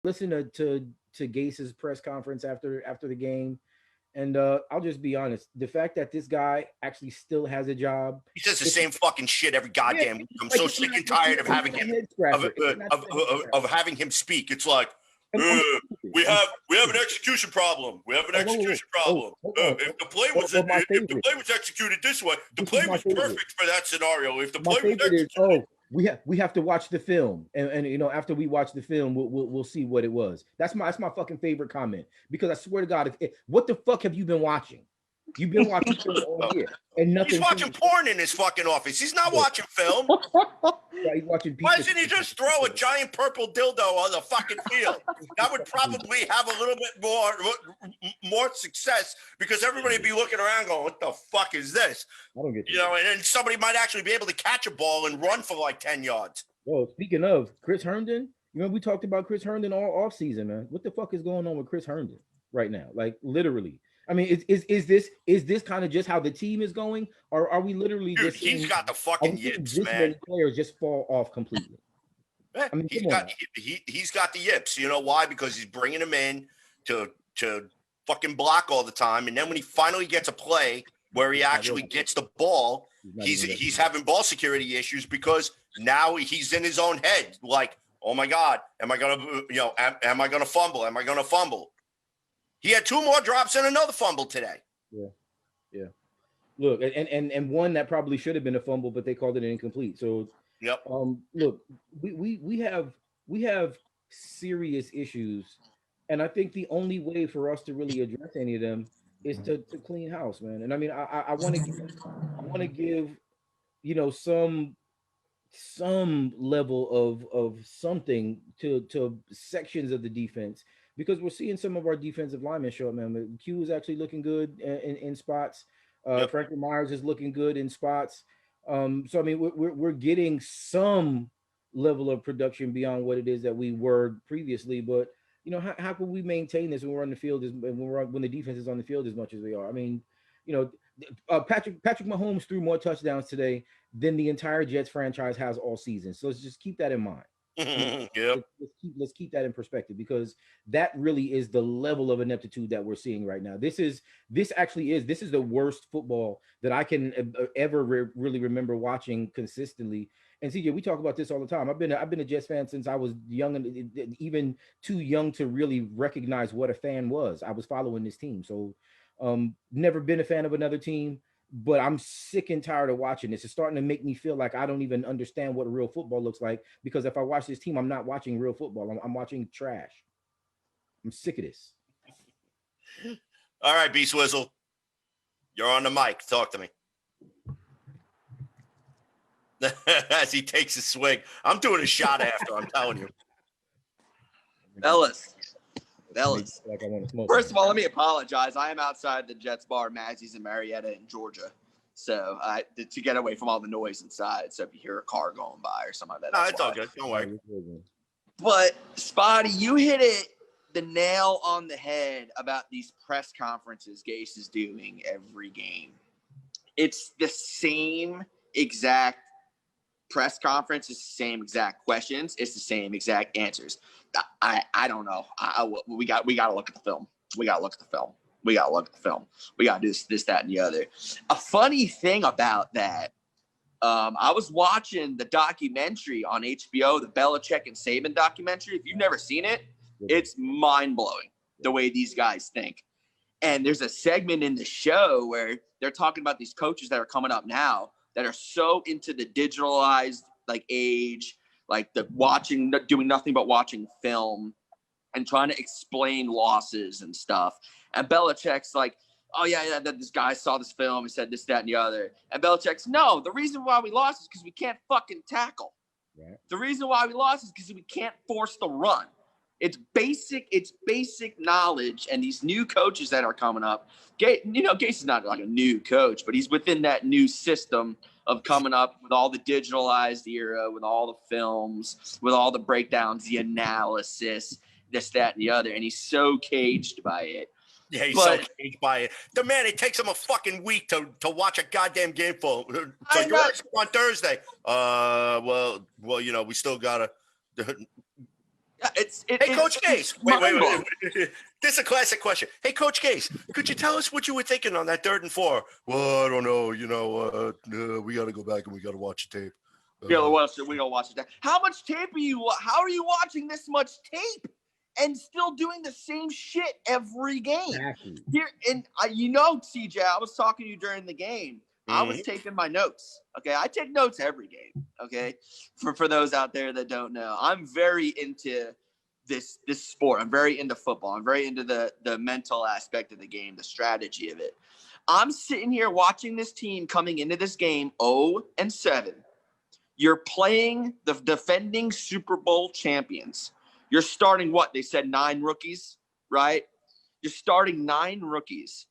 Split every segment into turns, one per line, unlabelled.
listen to Gase's press conference after the game, and I'll just be honest. The fact that this guy actually still has a job,
He says the
it's
same fucking shit every
yeah,
goddamn week. I'm
like
so sick and tired of
it's
having
not a
him
head scratcher. It's not a head
of
scratcher.
having him speak. It's like
I'm
we
I'm
have an execution problem. We have an
oh, whoa, whoa,
execution
whoa.
problem.
Hold on. My
If the
favorite.
play was executed this way, the
This is
play
my
was
favorite.
perfect for that scenario. If the
My
play was
favorite is,
executed,
we have to watch the film, and after we watch the film, we'll see what it was. That's my fucking favorite comment, because I swear to God, what the fuck have you been watching? You've been watching film all year, and
he's
nothing
watching
changed.
porn in his fucking office. He's not watching film.
Yeah, he's watching
Why
pizza.
doesn't he just throw a giant purple dildo on the fucking field? That would probably have a little bit more success, because everybody would be looking around going, what the fuck is this?
I don't get
You know, and then somebody might actually be able to catch a ball and run for like 10 yards.
Well, speaking of Chris Herndon, we talked about Chris Herndon all off season, man. What the fuck is going on with Chris Herndon right now? Like, literally. I mean, is this kind of just how the team is going, or are we literally
Dude,
just
he's
seeing,
got the
are
fucking
we seeing
yips,
this
man.
many players just fall off completely? I mean,
He's
come on.
got he's got the yips. You know why? Because he's bringing him in to fucking block all the time, and then when he finally gets a play where he actually gets the ball, he's having ball security issues, because now he's in his own head. Like, oh my God, am I am I gonna fumble? Am I gonna fumble? He had 2 more drops and another fumble today.
Yeah. Look, and one that probably should have been a fumble, but they called it incomplete. So,
Yep.
look, we have serious issues, and I think the only way for us to really address any of them is to clean house, man. And I mean, I want to give some level of something to sections of the defense, because we're seeing some of our defensive linemen show up, man. Q is actually looking good in spots.
Yep.
Franklin Myers is looking good in spots. So I mean, we're getting some level of production beyond what it is that we were previously. But how can we maintain this when we're on the field when the defense is on the field as much as we are? I mean, you know, Patrick Mahomes threw more touchdowns today than the entire Jets franchise has all season. So let's just keep that in mind.
Yep.
Let's keep that in perspective, because that really is the level of ineptitude that we're seeing right now. This is the worst football that I can ever really remember watching consistently. And CJ, we talk about this all the time. I've been a Jets fan since I was young, and even too young to really recognize what a fan was. I was following this team, so never been a fan of another team, but I'm sick and tired of watching this. It's starting to make me feel like I don't even understand what real football looks like, because if I watch this team, I'm not watching real football. I'm watching trash. I'm sick of this.
All right, B Swizzle, you're on the mic. Talk to me. As he takes a swig. I'm doing a shot after, I'm telling you.
Fellas.
Like I want to smoke.
First of all, let me apologize. I am outside the Jets bar, Maggie's in Marietta in Georgia. So to get away from all the noise inside. So if you hear a car going by or something like that.
No, it's all good. Don't worry.
But Spotty, you hit the nail on the head about these press conferences Gase is doing every game. It's the same exact press conference, it's the same exact questions, it's the same exact answers. I don't know. We got to look at the film. We got to do this, that, and the other. A funny thing about that, I was watching the documentary on HBO, the Belichick and Saban documentary. If you've never seen it, it's mind-blowing the way these guys think. And there's a segment in the show where they're talking about these coaches that are coming up now that are so into the digitalized age, the watching, doing nothing but watching film and trying to explain losses and stuff. And Belichick's like, oh yeah, this guy saw this film, he said this, that, and the other. And Belichick's, no, the reason why we lost is because we can't fucking tackle. Right. The reason why we lost is because we can't force the run. It's basic knowledge. And these new coaches that are coming up, Gase is not like a new coach, but he's within that new system of coming up with all the digitalized era, with all the films, with all the breakdowns, the analysis, this, that, and the other. And he's so caged by it.
Yeah, he's so caged by it. The man, it takes him a fucking week to watch a goddamn game full. So you're on Thursday. Well, we still gotta. Hey, Coach Case. Wait. This is a classic question. Hey, Coach Case, could you tell us what you were thinking on that 3rd and 4? Well, I don't know. We got to go back and we got to watch the tape.
We gotta watch it. How much tape are you? How are you watching this much tape and still doing the same shit every game?
Exactly.
Here and CJ, I was talking to you during the game. I was taking my notes. Okay, I take notes every game. Okay, for those out there that don't know, I'm very into this sport. I'm very into football. I'm very into the mental aspect of the game, the strategy of it. I'm sitting here watching this team coming into this game 0-7. You're playing the defending Super Bowl champions. You're starting what? They said 9 rookies, right? You're starting 9 rookies.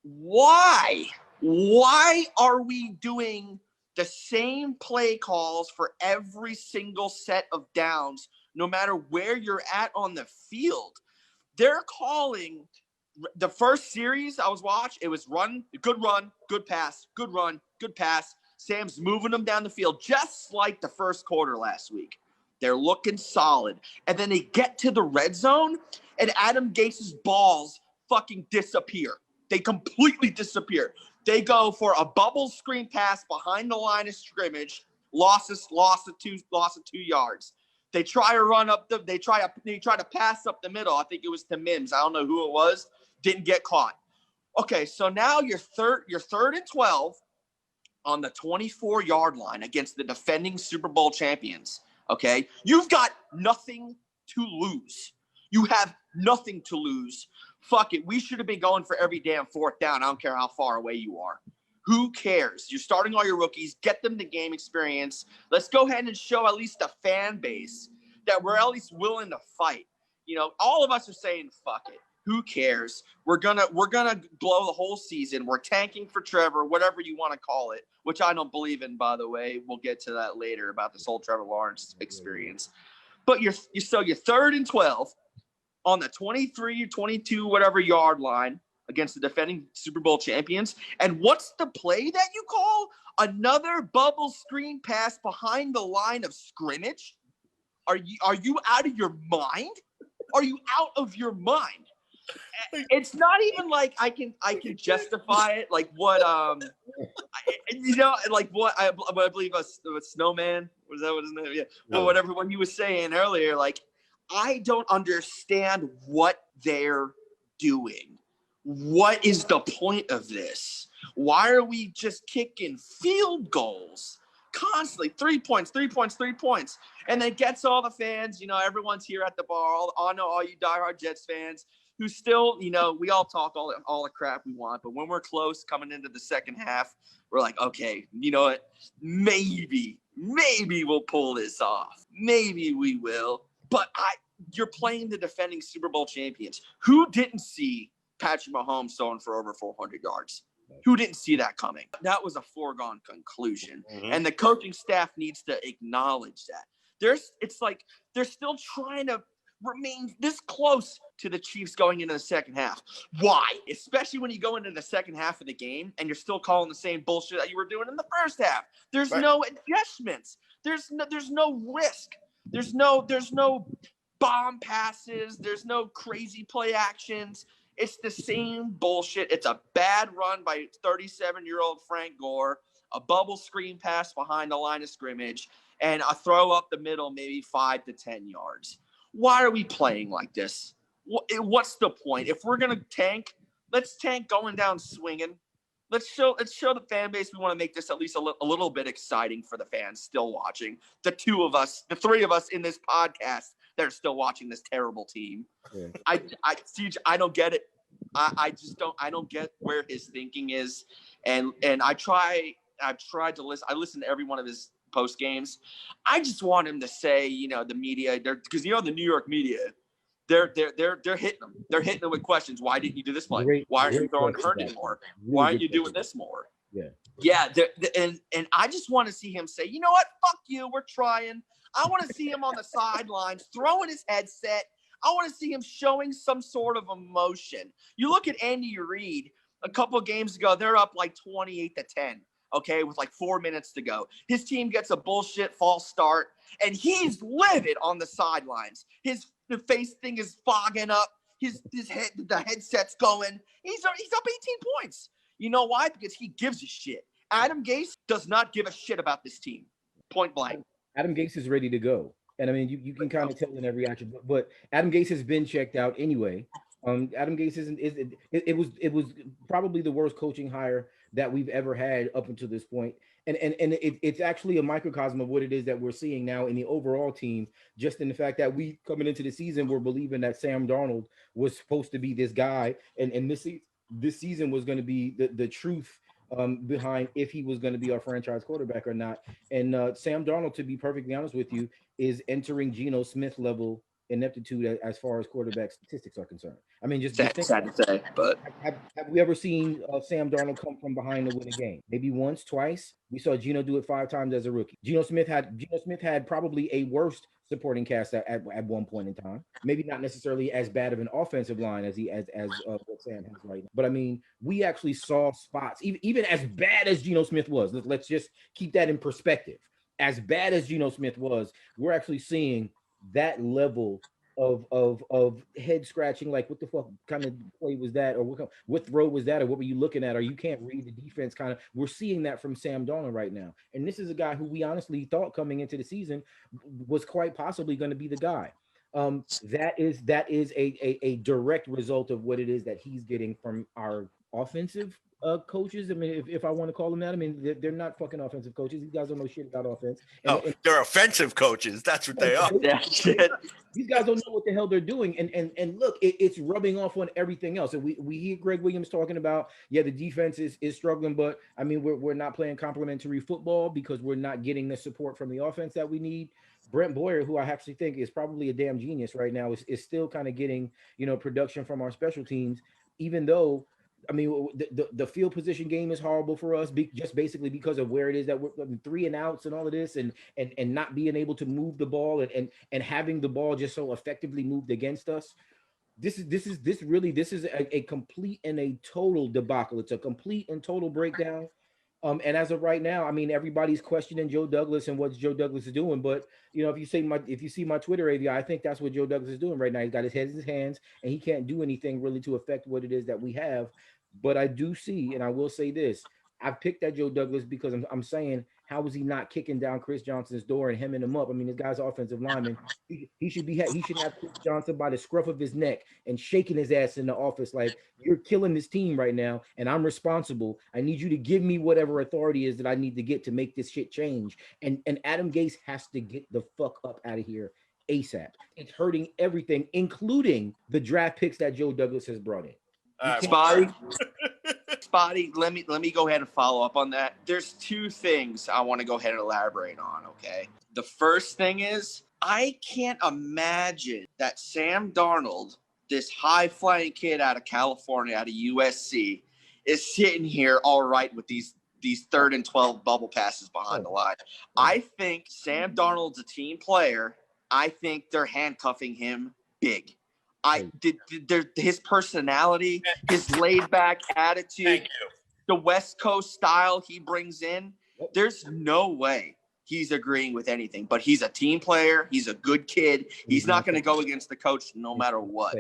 Why? Why are we doing the same play calls for every single set of downs, no matter where you're at on the field? They're calling the first series I was watching. It was run, good pass, good run, good pass. Sam's moving them down the field, just like the first quarter last week. They're looking solid. And then they get to the red zone, and Adam Gase's balls fucking disappear. They completely disappear. They go for a bubble screen pass behind the line of scrimmage, loss of 2 yards. They try to run up they try to pass up the middle. I think it was to Mims. I don't know who it was. Didn't get caught. Okay, so now you're 3rd and 12 on the 24-yard line against the defending Super Bowl champions, okay? You've got nothing to lose. You have nothing to lose. Fuck it. We should have been going for every damn 4th down. I don't care how far away you are. Who cares? You're starting all your rookies. Get them the game experience. Let's go ahead and show at least a fan base that we're at least willing to fight. All of us are saying, fuck it. Who cares? We're gonna blow the whole season. We're tanking for Trevor, whatever you want to call it, which I don't believe in, by the way. We'll get to that later about this whole Trevor Lawrence experience. But you're 3rd and 12 on the 23, 22, whatever yard line against the defending Super Bowl champions. And what's the play that you call? Another bubble screen pass behind the line of scrimmage? Are you out of your mind? Are you out of your mind? It's not even like I can justify it. Like what what I believe a Snowman, was that what his name? Yeah. Well, whatever what he was saying earlier, like I don't understand what they're doing. What is the point of this? Why are we just kicking field goals constantly? 3 points, 3 points, 3 points. And it gets all the fans, everyone's here at the bar. I know all you diehard Jets fans who still, we all talk all the crap we want. But when we're close coming into the second half, we're like, okay, you know what? Maybe we'll pull this off. Maybe we will. But you're playing the defending Super Bowl champions. Who didn't see Patrick Mahomes throwing for over 400 yards? Who didn't see that coming? That was a foregone conclusion. Mm-hmm. And the coaching staff needs to acknowledge that. It's like they're still trying to remain this close to the Chiefs going into the second half. Why? Especially when you go into the second half of the game and you're still calling the same bullshit that you were doing in the first half. There's no adjustments. There's no risk. There's no bomb passes. There's no crazy play actions. It's the same bullshit. It's a bad run by 37-year-old Frank Gore, a bubble screen pass behind the line of scrimmage, and a throw up the middle, maybe 5 to 10 yards. Why are we playing like this? What's the point? If we're going to tank, let's tank going down swinging. Let's show the fan base we want to make this at least a little bit exciting for the fans still watching. The 3 of us in this podcast that are still watching this terrible team. Yeah. I don't get it. I don't get where his thinking is. And I've tried to listen. I listen to every one of his post games. I just want him to say, the media, because the New York media, they're hitting them. They're hitting them with questions. Why didn't you do this play? Why aren't you throwing to Herndon more? Why aren't you doing this more? Yeah. And I just want to see him say, you know what? Fuck you. We're trying. I want to see him on the sidelines throwing his headset. I want to see him showing some sort of emotion. You look at Andy Reid a couple of games ago, they're up like 28-10, okay, with like 4 minutes to go. His team gets a bullshit false start, And he's livid on the sidelines. The face thing is fogging up. The headset's going. He's up 18 points. You know why? Because he gives a shit. Adam Gase does not give a shit about this team. Point blank.
Adam Gase is ready to go. And I mean, you can kind of tell in every action, but Adam Gase has been checked out anyway. Adam Gase it was probably the worst coaching hire that we've ever had up until this point. And it's actually a microcosm of what it is that we're seeing now in the overall team, just in the fact that we coming into the season, we're believing that Sam Darnold was supposed to be this guy, and this season was going to be the truth behind if he was going to be our franchise quarterback or not. And Sam Darnold, to be perfectly honest with you, is entering Geno Smith level ineptitude as far as quarterback statistics are concerned. I mean, just
sad to say, but
have we ever seen Sam Darnold come from behind to win a game? Maybe once, twice. We saw Geno do it 5 times as a rookie. Geno Smith had probably a worse supporting cast at one point in time. Maybe not necessarily as bad of an offensive line as what Sam has right now. But I mean, we actually saw spots, even as bad as Geno Smith was. Let's just keep that in perspective. As bad as Geno Smith was, we're actually seeing that level of head scratching, like what the fuck kind of play was that, or what throw was that, or what were you looking at, or you can't read the defense kind of. We're seeing that from Sam Darnold right now, and this is a guy who we honestly thought coming into the season was quite possibly going to be the guy. That is a direct result of what it is that he's getting from our offensive coaches. I mean, if I want to call them that, I mean, they're not fucking offensive coaches. These guys don't know shit about offense. And
they're offensive coaches. That's what they are.
These guys don't know what the hell they're doing. And look, it's rubbing off on everything else. And we hear Greg Williams talking about, the defense is struggling, but I mean, we're not playing complementary football because we're not getting the support from the offense that we need. Brent Boyer, who I actually think is probably a damn genius right now, is still kind of getting, production from our special teams, even though, I mean, the field position game is horrible for us, just basically because of where it is that we're 3 and outs and all of this, and not being able to move the ball and having the ball just so effectively moved against us. This is a complete and a total debacle. It's a complete and total breakdown. And as of right now, I mean, everybody's questioning Joe Douglas and what Joe Douglas is doing. But if you see my Twitter, AV, I think that's what Joe Douglas is doing right now. He's got his head in his hands, and he can't do anything really to affect what it is that we have. But I do see, and I will say this: I've picked at Joe Douglas because I'm saying, how is he not kicking down Chris Johnson's door and hemming him up? I mean, this guy's offensive lineman. He should have Chris Johnson by the scruff of his neck and shaking his ass in the office like, you're killing this team right now, and I'm responsible. I need you to give me whatever authority is that I need to get to make this shit change. And Adam Gase has to get the fuck up out of here ASAP. It's hurting everything, including the draft picks that Joe Douglas has brought in.
Spotty, let me go ahead and follow up on that. There's 2 things I want to go ahead and elaborate on, okay? The first thing is, I can't imagine that Sam Darnold, this high-flying kid out of California, out of USC, is sitting here all right with these 3rd and 12 bubble passes behind the line. I think Sam Darnold's a team player. I think they're handcuffing him big. His personality, his laid back attitude, the West Coast style he brings in, there's no way he's agreeing with anything. But he's a team player. He's a good kid. He's not going to go against the coach no matter what.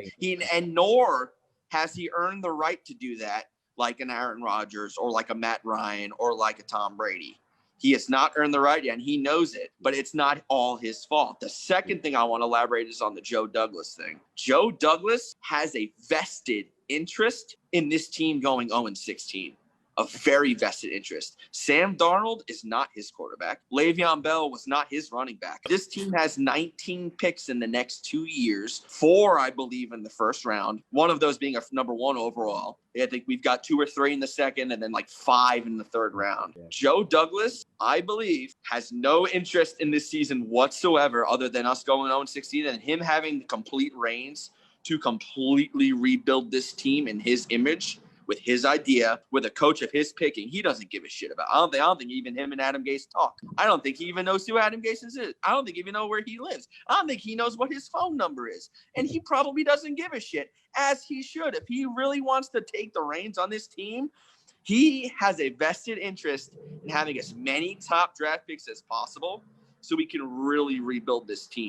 Nor has he earned the right to do that like an Aaron Rodgers or like a Matt Ryan or like a Tom Brady. He has not earned the right, and he knows it, but it's not all his fault. The second thing I want to elaborate is on the Joe Douglas thing. Joe Douglas has a vested interest in this team going 0-16. A very vested interest. Sam Darnold is not his quarterback. Le'Veon Bell was not his running back. This team has 19 picks in the next 2 years, 4, I believe, in the first round, one of those being a number 1 overall. I think we've got 2 or 3 in the second and then like 5 in the 3rd round. Joe Douglas, I believe, has no interest in this season whatsoever other than us going 0-16 and him having the complete reins to completely rebuild this team in his image, with his idea, with a coach of his picking. He doesn't give a shit about. I don't think even him and Adam Gase talk. I don't think he even knows who Adam Gase is. I don't think he even knows where he lives. I don't think he knows what his phone number is. And he probably doesn't give a shit, as he should. If he really wants to take the reins on this team, he has a vested interest in having as many top draft picks as possible so we can really rebuild this team.